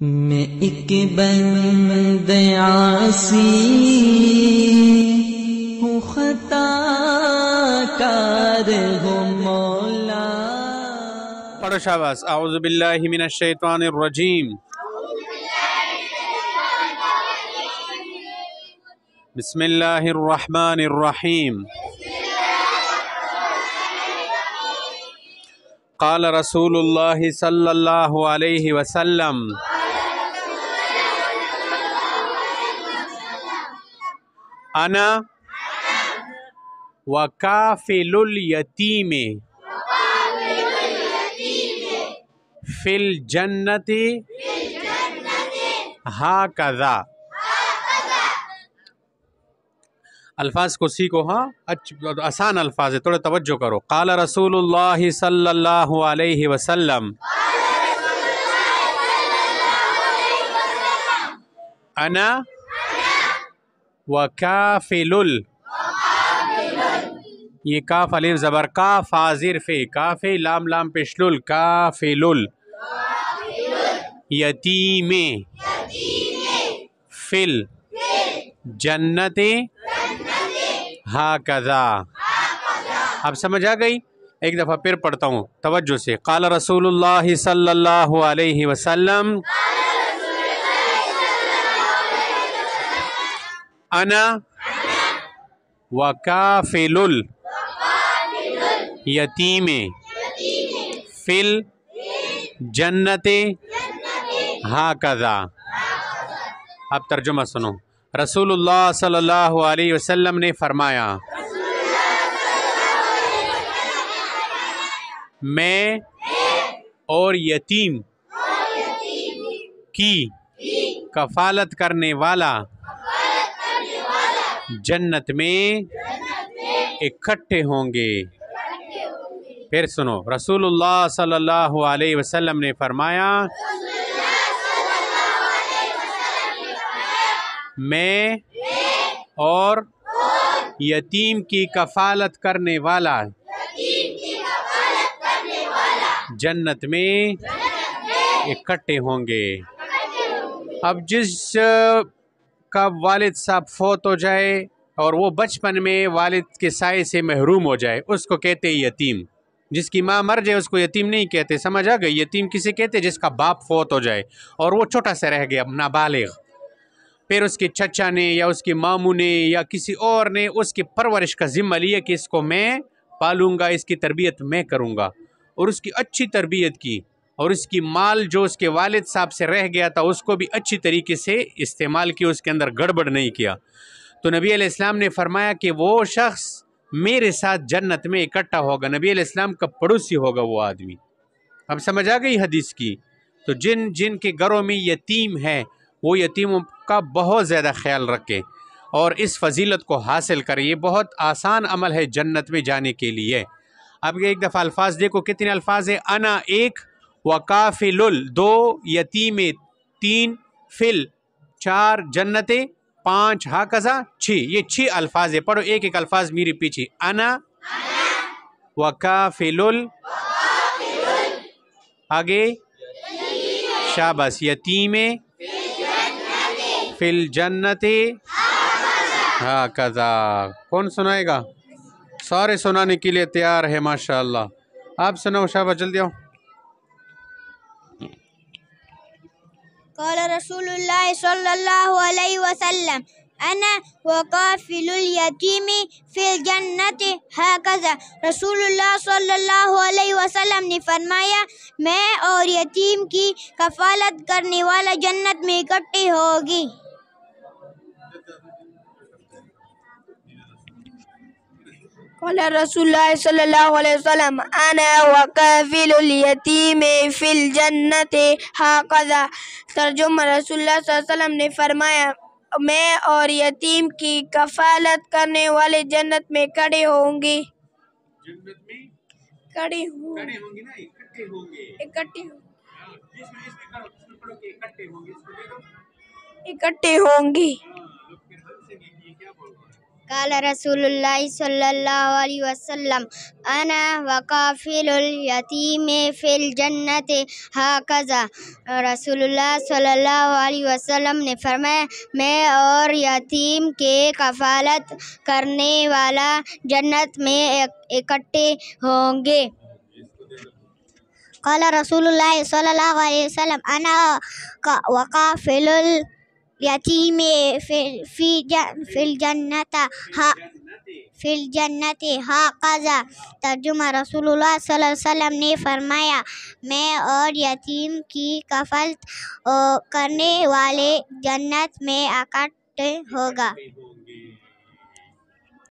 میں ایک بند عاصی ہوں، خطا کار ہوں مولا۔ پڑھو شاباش۔ اعوذ باللہ من الشیطان الرجیم، بسم اللہ الرحمن الرحیم۔ قال رسول اللہ صلی اللہ علیہ وسلم، انا وکافل الیتیم فی الجنت ہاکذا۔ الفاظ کو سیکھو، ہاں آسان الفاظ ہے، تھوڑا توجہ کرو۔ قال رسول اللہ صلی اللہ علیہ وسلم، انا وکافل یہ کاف الف زبر کا، فا زیر فے، کاف لام لام پشلل، کافل یتیم فل جنت ہاکذا۔ اب سمجھ آ گئی؟ ایک دفعہ پھر پڑھتا ہوں توجہ سے۔ قال رسول اللہ صلی اللہ علیہ وسلم، انا وکافل یتیم فی الجنت ہاکذا۔ اب ترجمہ سنو۔ رسول اللہ صلی اللہ علیہ وسلم نے فرمایا، میں اور یتیم کی کفالت کرنے والا جنت میں اکٹھے ہوں گے۔ پھر سنو، رسول اللہ صلی اللہ علیہ وسلم نے فرمایا، میں اور یتیم کی کفالت کرنے والا جنت میں اکٹھے ہوں گے۔ اب جس کا والد صاحب فوت ہو جائے اور وہ بچپن میں والد کے سائے سے محروم ہو جائے، اس کو کہتے ہیں یتیم۔ جس کی ماں مر جائے اس کو یتیم نہیں کہتے، سمجھ آ گئی؟ یتیم کسے کہتے؟ جس کا باپ فوت ہو جائے اور وہ چھوٹا سا رہ گیا، نابالغ، پھر اس کے چچا نے یا اس کے ماموں نے یا کسی اور نے اس کی پرورش کا ذمہ لیا کہ اس کو میں پالوں گا، اس کی تربیت میں کروں گا، اور اس کی اچھی تربیت کی، اور اس کی مال جو اس کے والد صاحب سے رہ گیا تھا اس کو بھی اچھی طریقے سے استعمال کیا، اس کے اندر گڑبڑ نہیں کیا۔ تو نبی علیہ السلام نے فرمایا کہ وہ شخص میرے ساتھ جنت میں اکٹھا ہوگا، نبی علیہ السلام کا پڑوسی ہوگا وہ آدمی۔ اب سمجھ آ گئی حدیث کی؟ تو جن کے گھروں میں یتیم ہے وہ یتیموں کا بہت زیادہ خیال رکھیں اور اس فضیلت کو حاصل کریں۔ یہ بہت آسان عمل ہے جنت میں جانے کے لیے۔ اب ایک دفعہ الفاظ دیکھو، کتنے الفاظ ہیں؟ انا ایک، وکافل دو، یتیم تین، فل چار، جنت پانچ، ہاکذا چھ۔ یہ 6 الفاظ ہے۔ پڑھو ایک ایک الفاظ میرے پیچھے۔ انا وکافل، آگے شاباش، یتیم فی الجنت ہاکذا۔ کون سنائے گا؟ سارے سنانے کے لیے تیار ہے، ماشاءاللہ۔ آپ سناؤ شاباش، جلدی آؤ۔ قال رسول اللہ صلی اللہ علیہ وسلم، انا وکافل الیتیم فی الجنت ہاکذا۔ رسول اللہ صلی اللہ علیہ وسلم نے فرمایا، میں اور یتیم کی کفالت کرنے والا جنت میں اکٹھے ہوگی۔ قال رسول اللہ صلی اللہ علیہ وسلم، انا وکافل الیتیم فی الجنت ہاکذا۔ ترجمہ، رسول اللہ صلی اللہ علیہ وسلم نے فرمایا، میں اور یتیم کی کفالت کرنے والے جنت میں کھڑے ہوں گے۔ جنت میں کھڑے ہوں کھڑے ہوں گے نا، اکٹھے ہوں گے۔ اکٹھے اکٹھے ہوں گے، اکٹھے ہوں گے۔ قال رسول اللہ صلی اللہ علیہ وسلم انا وقافل الیتیم فی الجنت ہاکذا. رسول اللہ صلی اللہ علیہ وسلم نے فرمایا میں اور یتیم کے کفالت کرنے والا جنت میں اکٹھے ہوں گے. قال رسول اللہ صلی اللہ علیہ وسلم انا وقافل الیتیم فی الجنت ہاکذا. ترجمہ رسول اللہ صلی اللہ علیہ وسلم نے فرمایا میں اور یتیم کی کفالت کرنے والے جنت میں اکٹھے ہوگا.